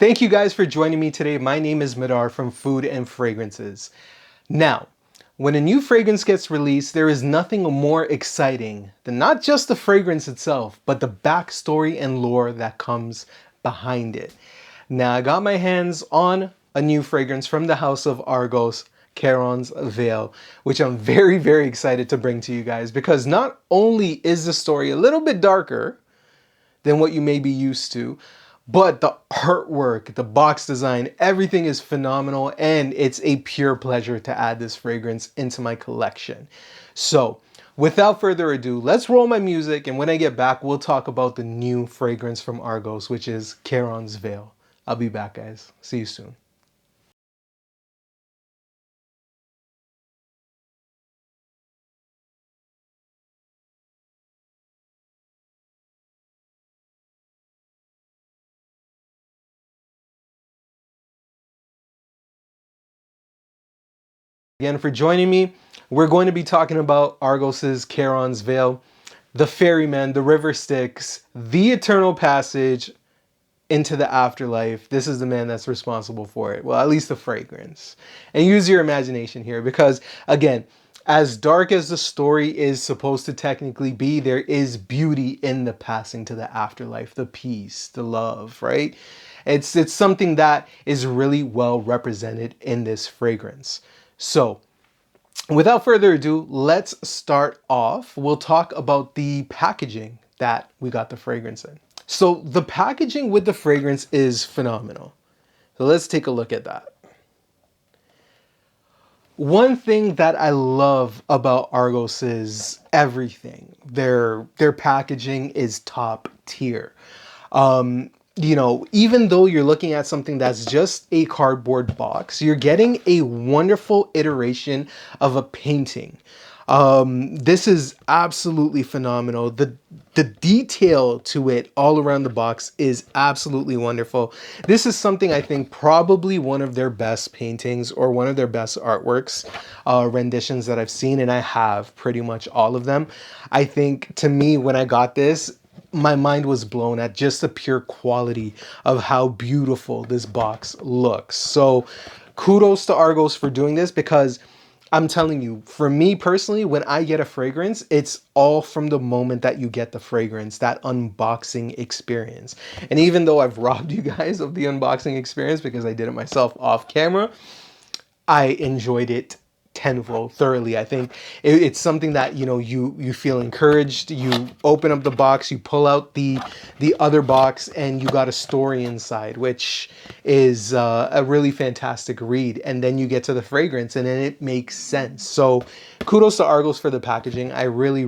Thank you guys for joining me today. My name is Madar from Food and Fragrances. Now, when a new fragrance gets released, there is nothing more exciting than not just the fragrance itself, but the backstory and lore that comes behind it. Now, I got my hands on a new fragrance from the house of Argos, CHARONS VAIL, which I'm very excited to bring to you guys because not only is the story a little bit darker than what you may be used to, but the artwork, the box design, everything is phenomenal, and it's a pure pleasure to add this fragrance into my collection. So without further ado, let's roll my music, and when I get back, we'll talk about the new fragrance from Argos, which is CHARONS VAIL. I'll be back, guys. See you soon. Again for joining me. We're going to be talking about Argos's CHARONS VAIL, the ferryman, the river Styx, the eternal passage into the afterlife. This is the man that's responsible for it. Well, at least the fragrance. And use your imagination here because, again, as dark as the story is supposed to technically be, there is beauty in the passing to the afterlife, the peace, the love, right? It's something that is really well represented in this fragrance. So, without further ado, let's start off. We'll talk about the packaging that we got the fragrance in. So the packaging with the fragrance is phenomenal. So let's take a look at that. One thing that I love about Argos is everything. Their packaging is top tier. You know, even though you're looking at something that's just a cardboard box, you're getting a wonderful iteration of a painting. This is absolutely phenomenal. The detail to it all around the box is absolutely wonderful. This is something I think probably one of their best paintings or one of their best artworks, renditions that I've seen, and I have pretty much all of them. I think to me, when I got this, my mind was blown at just the pure quality of how beautiful this box looks. So kudos to Argos for doing this because I'm telling you, for me personally, when I get a fragrance, it's all from the moment that you get the fragrance, that unboxing experience. And even though I've robbed you guys of the unboxing experience because I did it myself off camera, I enjoyed it tenfold, thoroughly. I think it's something that, you know, you feel encouraged. You open up the box, you pull out the other box, and you got a story inside, which is a really fantastic read. And then you get to the fragrance, and then it makes sense. So kudos to Argos for the packaging. I really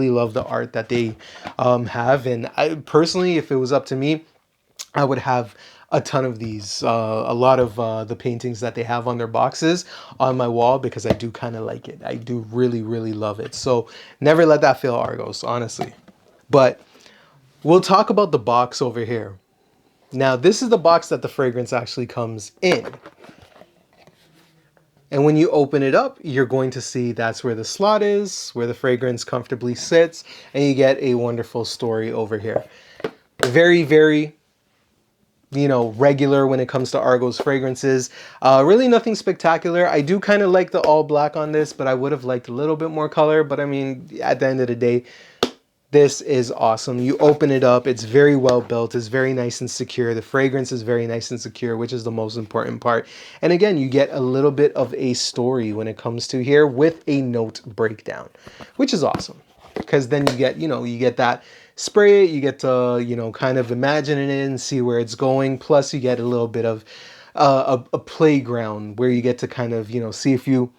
love the art that they have. And I personally, if it was up to me, I would have a ton of these, a lot of the paintings that they have on their boxes on my wall because I do kind of like it. I do really love it. So never let that fail, Argos, honestly. But we'll talk about the box over here. Now, this is the box that the fragrance actually comes in. And when you open it up, you're going to see that's where the slot is, where the fragrance comfortably sits, and you get a wonderful story over here. Very, you know, regular when it comes to Argos fragrances. Really nothing spectacular. I do kind of like the all black on this, but I would have liked a little bit more color. But I mean, at the end of the day, this is awesome. You open it up, it's very well built, it's very nice and secure. The fragrance is very nice and secure, which is the most important part. And again, you get a little bit of a story when it comes to here with a note breakdown, which is awesome. Because then you get, you know, you get that spray it, you get to, you know, kind of imagine it and see where it's going. Plus you get a little bit of a playground where you get to kind of, you know, see if you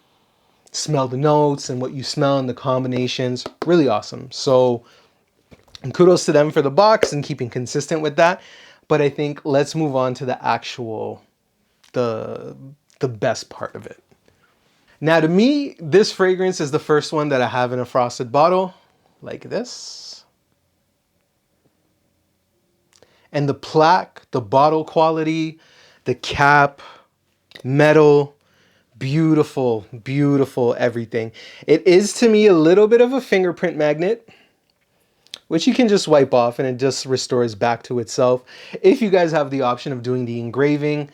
smell the notes and what you smell and the combinations. Really awesome. So kudos to them for the box and keeping consistent with that. But I think let's move on to the actual, the best part of it. Now to me, this fragrance is the first one that I have in a frosted bottle like this. And the plaque, the bottle quality, the cap, metal, beautiful everything. It is to me a little bit of a fingerprint magnet, which you can just wipe off and it just restores back to itself. If you guys have the option of doing the engraving,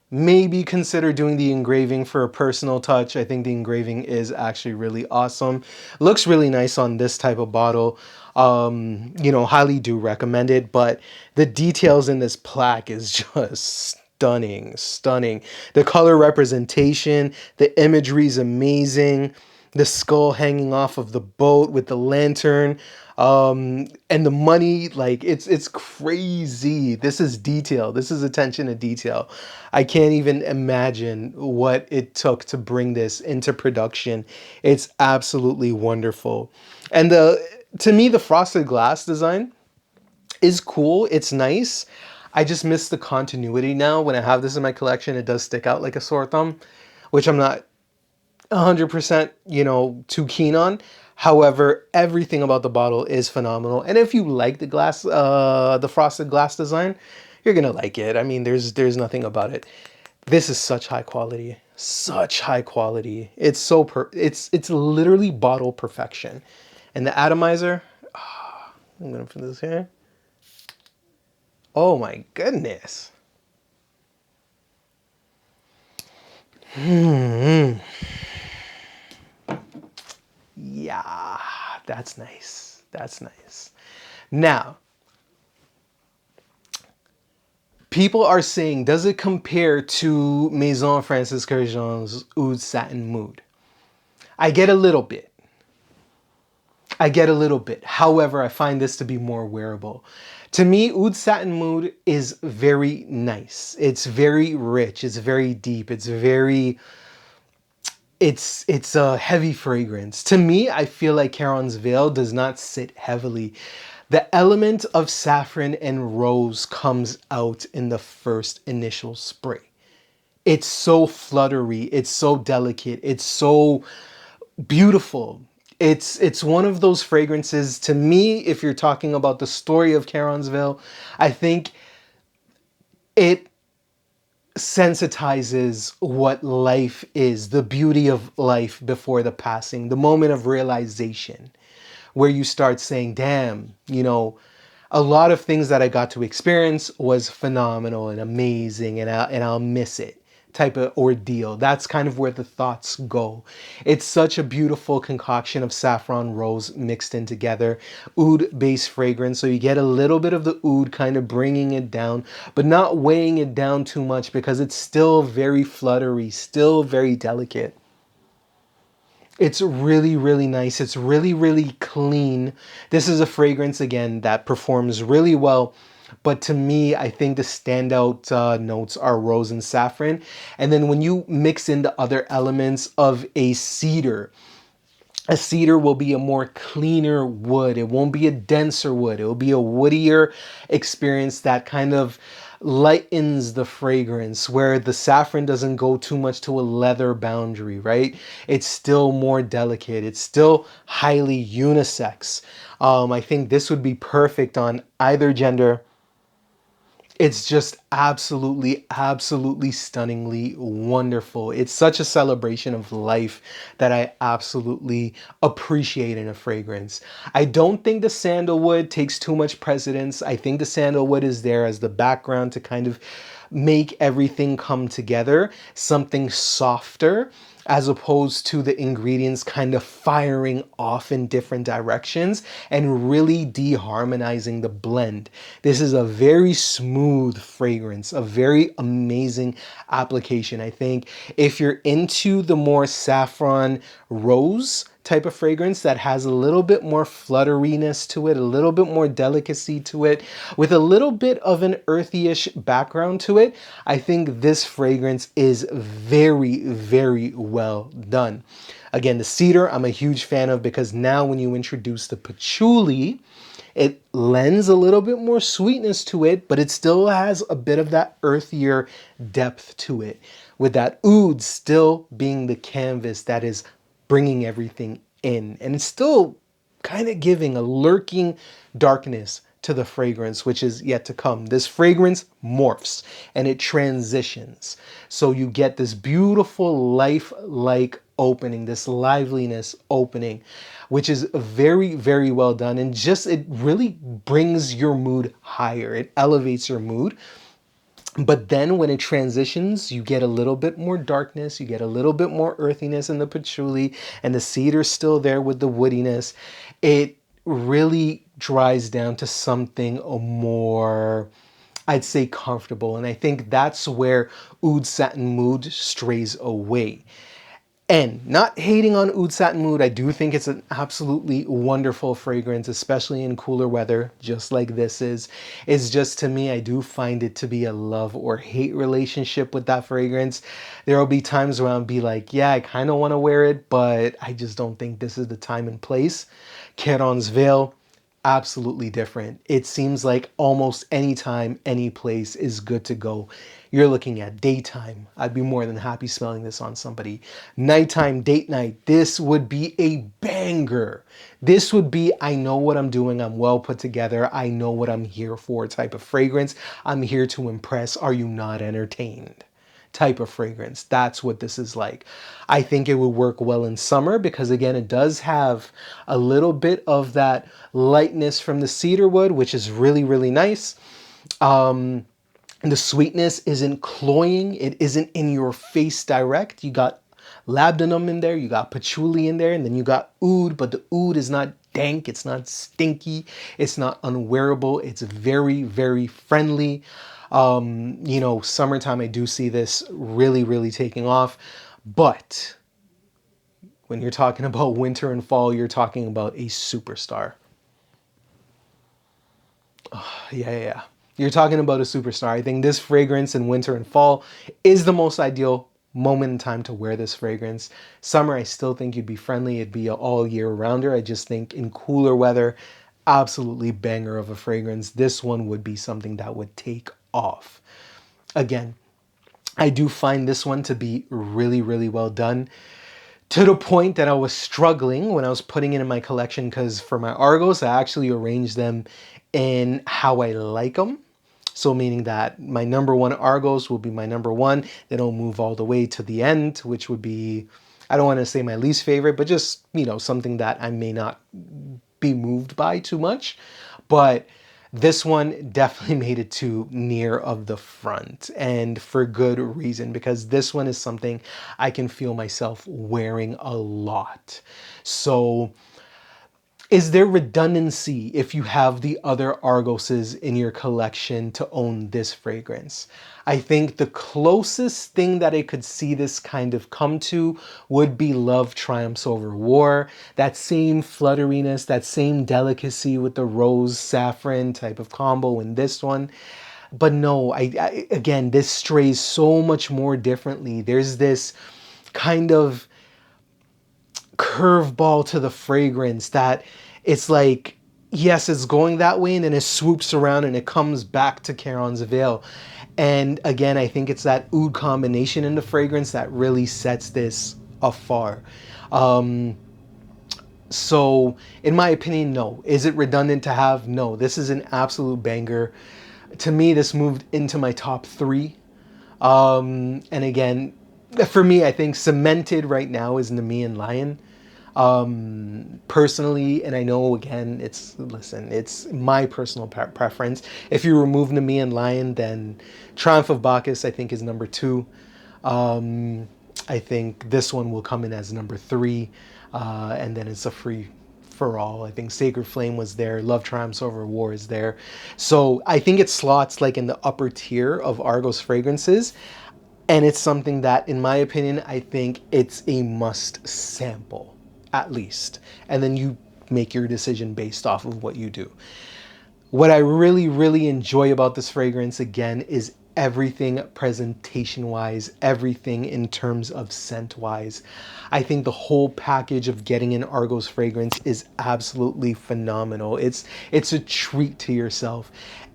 maybe consider doing the engraving for a personal touch. I think the engraving is actually really awesome. Looks really nice on this type of bottle. You know, highly do recommend it, but the details in this plaque is just stunning, stunning. The color representation, the imagery is amazing. The skull hanging off of the boat with the lantern, and the money, like it's crazy. This is detail. This is attention to detail. I can't even imagine what it took to bring this into production. It's absolutely wonderful. And to me, the frosted glass design is cool. It's nice. I just miss the continuity now. When I have this in my collection, it does stick out like a sore thumb, which I'm not 100%, you know, too keen on. However, everything about the bottle is phenomenal. And if you like the glass, the frosted glass design, you're gonna like it. I mean, there's nothing about it. This is such high quality, such high quality. It's so it's literally bottle perfection. And the atomizer, I'm gonna put this here. Oh my goodness. Yeah, that's nice. That's nice. Now, people are saying, does it compare to Maison Francis Kurkdjian's Oud Satin Mood? I get a little bit. I get a little bit. However, I find this to be more wearable. To me, Oud Satin Mood is very nice. It's very rich. It's very deep. It's very... It's a heavy fragrance. To me, I feel like Charon's Veil does not sit heavily. The element of saffron and rose comes out in the first initial spray. It's so fluttery, it's so delicate, it's so beautiful. It's one of those fragrances, to me, if you're talking about the story of Charon's Veil, I think it sensitizes what life is, the beauty of life before the passing, the moment of realization, where you start saying, damn, you know, a lot of things that I got to experience was phenomenal and amazing, and I'll miss it type of ordeal. That's kind of where the thoughts go. It's such a beautiful concoction of saffron rose mixed in together, oud based fragrance. So you get a little bit of the oud kind of bringing it down, but not weighing it down too much because it's still very fluttery, still very delicate. It's really, really nice. It's really, really clean. This is a fragrance, again, that performs really well. But to me, I think the standout notes are rose and saffron. And then when you mix in the other elements of a cedar will be a more cleaner wood. It won't be a denser wood. It will be a woodier experience that kind of lightens the fragrance, where the saffron doesn't go too much to a leather boundary, right? It's still more delicate. It's still highly unisex. I think this would be perfect on either gender. It's just absolutely, absolutely stunningly wonderful. It's such a celebration of life that I absolutely appreciate in a fragrance. I don't think the sandalwood takes too much precedence. I think the sandalwood is there as the background to kind of make everything come together, something softer, as opposed to the ingredients kind of firing off in different directions and really deharmonizing the blend. This is a very smooth fragrance, a very amazing application. I think if you're into the more saffron rose type of fragrance that has a little bit more flutteriness to it, a little bit more delicacy to it, with a little bit of an earthyish background to it, I think this fragrance is very, very well done. Again, the cedar, I'm a huge fan of, because now when you introduce the patchouli, it lends a little bit more sweetness to it, but it still has a bit of that earthier depth to it, with that oud still being the canvas that is bringing everything in. And it's still kind of giving a lurking darkness to the fragrance, which is yet to come. This fragrance morphs and it transitions. So you get this beautiful life-like opening, this liveliness opening, which is very, very well done. And just, it really brings your mood higher. It elevates your mood. But then when it transitions, you get a little bit more darkness, you get a little bit more earthiness in the patchouli, and the cedar's still there with the woodiness. It really dries down to something more, I'd say, comfortable. And I think that's where Oud Satin Mood strays away. And not hating on Oud Satin Mood, I do think it's an absolutely wonderful fragrance, especially in cooler weather, just like this is. It's just, to me, I do find it to be a love or hate relationship with that fragrance. There will be times where I'll be like, yeah, I kind of want to wear it, but I just don't think this is the time and place. CHARONS VAIL, absolutely different. It seems like almost any time, any place is good to go. You're looking at daytime, I'd be more than happy smelling this on somebody. Nighttime, date night, this would be a banger. This would be, I know what I'm doing, I'm well put together, I know what I'm here for type of fragrance. I'm here to impress, are you not entertained? Type of fragrance. That's what this is like. I think it would work well in summer because, again, it does have a little bit of that lightness from the cedar wood, which is really, really nice. The sweetness isn't cloying. It isn't in your face direct. You got labdanum in there, you got patchouli in there, and then you got oud, but the oud is not dank, it's not stinky, it's not unwearable, it's very, very friendly. You know, summertime, I do see this really, really taking off. But when you're talking about winter and fall, you're talking about a superstar. Yeah. You're talking about a superstar. I think this fragrance in winter and fall is the most ideal moment in time to wear this fragrance. Summer, I still think you'd be friendly. It'd be an all year rounder. I just think in cooler weather, absolutely banger of a fragrance. This one would be something that would take off. Again, I do find this one to be really, really well done, to the point that I was struggling when I was putting it in my collection, because for my Argos, I actually arranged them in how I like them. So meaning that my number one Argos will be my number one. Then it'll move all the way to the end, which would be, I don't want to say my least favorite, but just, you know, something that I may not be moved by too much. But this one definitely made it to near of the front, and for good reason, because this one is something I can feel myself wearing a lot. So is there redundancy if you have the other Argoses in your collection to own this fragrance? I think the closest thing that I could see this kind of come to would be Love Triumphs Over War. That same flutteriness, that same delicacy with the rose saffron type of combo in this one. But no, again, this strays so much more differently. There's this kind of curveball to the fragrance that it's like, yes, it's going that way, and then it swoops around and it comes back to CHARONS VAIL. And again, I think it's that oud combination in the fragrance that really sets this afar. So in my opinion, no. Is it redundant to have? No. This is an absolute banger. To me, this moved into my top 3. And again, for me, I think cemented right now is Nemean Lion. Personally, and I know, again, it's my personal preference. If you remove Nemean Lion, then Triumph of Bacchus, I think, is number 2. I think this one will come in as number 3, and then it's a free for all. I think Sacred Flame was there, Love Triumphs Over War is there. So I think it slots like in the upper tier of Argos fragrances. And it's something that, in my opinion, I think it's a must sample, at least. And then you make your decision based off of what you do. What I really, really enjoy about this fragrance, again, is everything presentation-wise, everything in terms of scent-wise. I think the whole package of getting an Argos fragrance is absolutely phenomenal. It's a treat to yourself.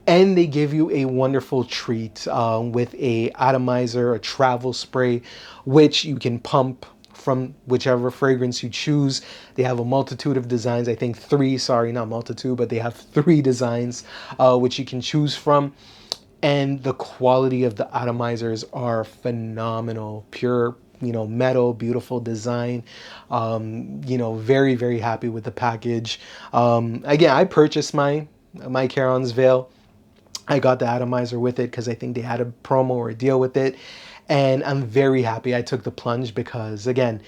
And they give you a wonderful treat with a atomizer, a travel spray, which you can pump from whichever fragrance you choose. They have a multitude of designs. I think 3, sorry, not multitude, but they have 3 designs which you can choose from. And the quality of the atomizers are phenomenal. Pure, metal, beautiful design. Very, very happy with the package. Again, I purchased my CHARONS Veil. I got the atomizer with it because I think they had a promo or a deal with it. And I'm very happy I took the plunge because, again,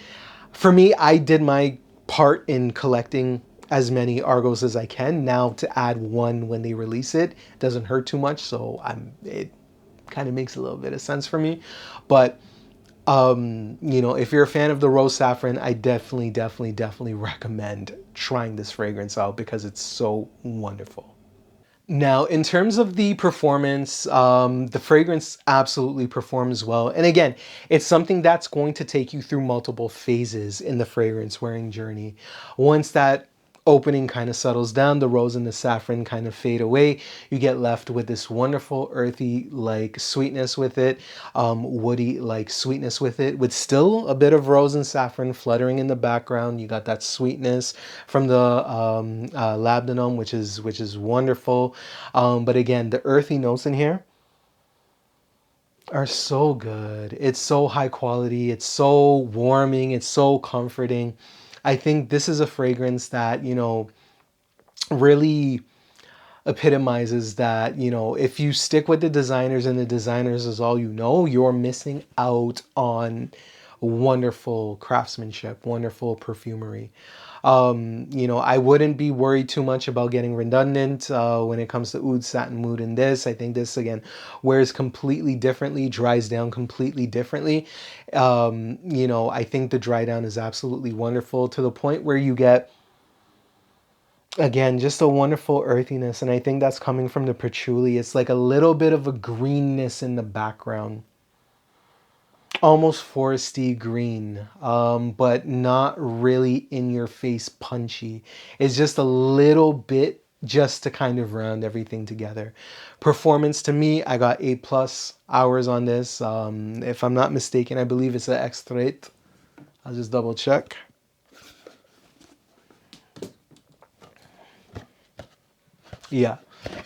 for me, I did my part in collecting as many Argos as I can. Now to add one when they release it doesn't hurt too much, so it kind of makes a little bit of sense for me. But if you're a fan of the rose saffron, I definitely, definitely, definitely recommend trying this fragrance out because it's so wonderful. Now, in terms of the performance, the fragrance absolutely performs well. And again, it's something that's going to take you through multiple phases in the fragrance wearing journey. Once that opening kind of settles down, the rose and the saffron kind of fade away, you get left with this wonderful earthy like sweetness with it, woody like sweetness with it, with still a bit of rose and saffron fluttering in the background. You got that sweetness from the labdanum, which is wonderful. But again, the earthy notes in here are so good. It's so high quality. It's so warming. It's so comforting. I think this is a fragrance that, really epitomizes that, if you stick with the designers and the designers is all you know, you're missing out on wonderful craftsmanship, wonderful perfumery. I wouldn't be worried too much about getting redundant when it comes to oud, satin, mood in this. I think this, again, wears completely differently, dries down completely differently. I think the dry down is absolutely wonderful to the point where you get, again, just a wonderful earthiness. And I think that's coming from the patchouli. It's like a little bit of a greenness in the background, almost foresty green, but not really in your face punchy. It's just a little bit just to kind of round everything together. Performance, to me, I got 8+ hours on this. If I'm not mistaken, I believe it's an extrait. I'll just double check. Yeah,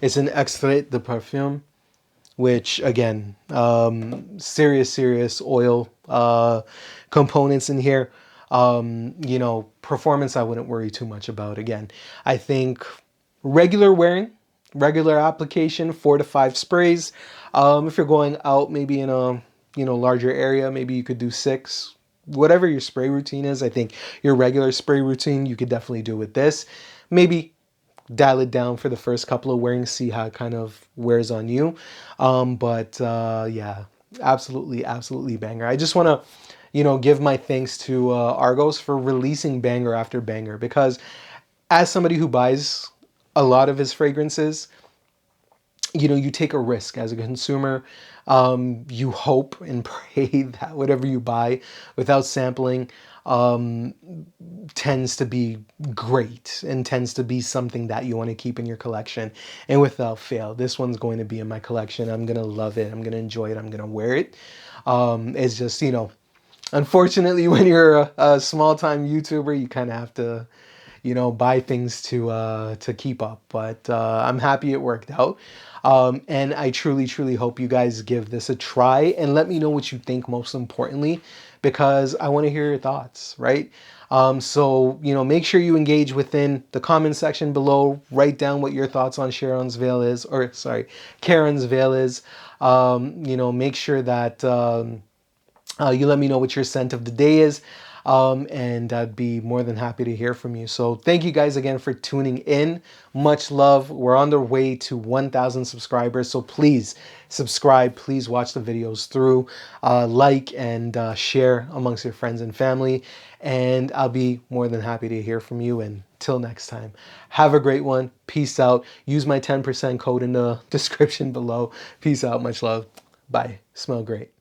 it's an extrait de parfum, which, again, serious oil components in here. Performance I wouldn't worry too much about. Again, I think regular wearing, regular application, 4 to 5 sprays. If you're going out maybe in a larger area, maybe you could do 6. Whatever your spray routine is, I think your regular spray routine you could definitely do with this. Maybe dial it down for the first couple of wearings, see how it kind of wears on you. Yeah, absolutely banger. I just want to, give my thanks to Argos for releasing banger after banger, because as somebody who buys a lot of his fragrances, you take a risk as a consumer. You hope and pray that whatever you buy without sampling tends to be great and tends to be something that you want to keep in your collection. And without fail, this one's going to be in my collection. I'm going to love it. I'm going to enjoy it. I'm going to wear it. It's just, unfortunately, when you're a small-time YouTuber, you kind of have to, buy things to keep up. But I'm happy it worked out. And I truly hope you guys give this a try and let me know what you think, most importantly, because I want to hear your thoughts, right? So, make sure you engage within the comment section below. Write down what your thoughts on CHARONS VAIL is, or sorry, CHARONS VAIL is. Make sure that you let me know what your scent of the day is. And I'd be more than happy to hear from you. So thank you guys again for tuning in. Much love. We're on the way to 1,000 subscribers. So please subscribe. Please watch the videos through. Like and share amongst your friends and family. And I'll be more than happy to hear from you. And till next time, have a great one. Peace out. Use my 10% code in the description below. Peace out. Much love. Bye. Smell great.